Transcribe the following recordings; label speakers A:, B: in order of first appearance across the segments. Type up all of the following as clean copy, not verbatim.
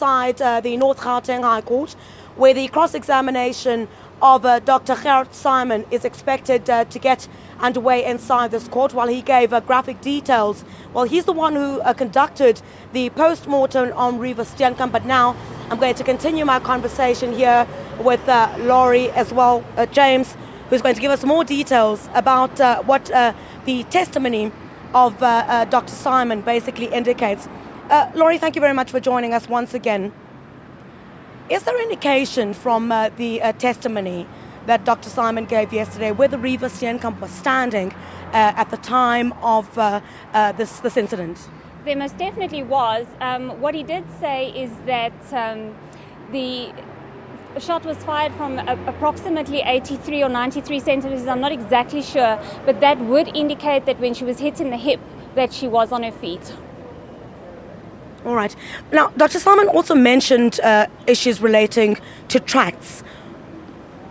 A: inside the North Gauteng High Court, where the cross-examination of Dr. Gert Saayman is expected to get underway inside this court. While he gave graphic details, well, he's the one who conducted the post-mortem on Reeva Steenkamp. But now I'm going to continue my conversation here with Lourie as well, James, who's going to give us more details about what the testimony of Dr. Saayman basically indicates. Lourie, thank you very much for joining us once again. Is there indication from the testimony that Dr. Saayman gave yesterday whether Reeva Steenkamp was standing at the time of this incident?
B: There most definitely was. What he did say is that the shot was fired from approximately 83 or 93 centimeters. I'm not exactly sure, but that would indicate that when she was hit in the hip, that she was on her feet.
A: All right. Now, Dr. Saayman also mentioned issues relating to tracts.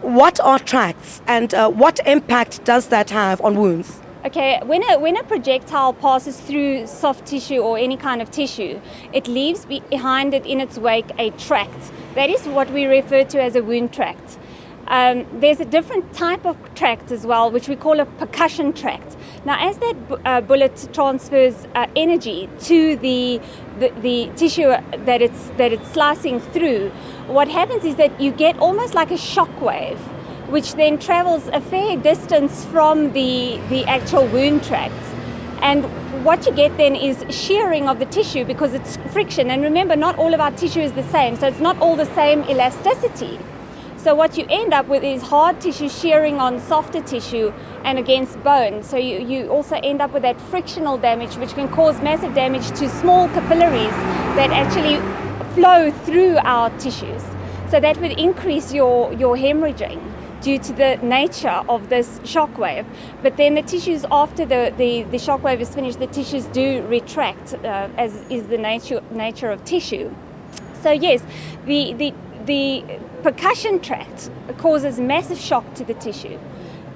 A: What are tracts, and what impact does that have on wounds?
B: Okay, when a projectile passes through soft tissue or any kind of tissue, it leaves behind it in its wake a tract. That is what we refer to as a wound tract. There's a different type of tract as well, which we call a percussion tract. Now, as that bullet transfers energy to the tissue that it's slicing through, what happens is that you get almost like a shock wave, which then travels a fair distance from the actual wound tract. And what you get then is shearing of the tissue because it's friction. And remember, not all of our tissue is the same, so it's not all the same elasticity. So what you end up with is hard tissue shearing on softer tissue and against bone. So you also end up with that frictional damage, which can cause massive damage to small capillaries that actually flow through our tissues. So that would increase your hemorrhaging due to the nature of this shockwave. But then the tissues, after the shockwave is finished, the tissues do retract, as is the nature of tissue. So yes, the percussion tract causes massive shock to the tissue.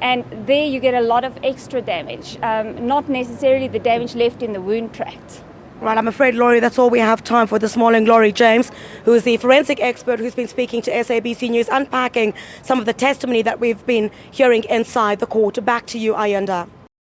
B: And there you get a lot of extra damage, not necessarily the damage left in the wound tract.
A: Right, I'm afraid, Lourie, that's all we have time for this morning. Lourie James, who is the forensic expert who's been speaking to SABC News, unpacking some of the testimony that we've been hearing inside the court. Back to you, Ayanda.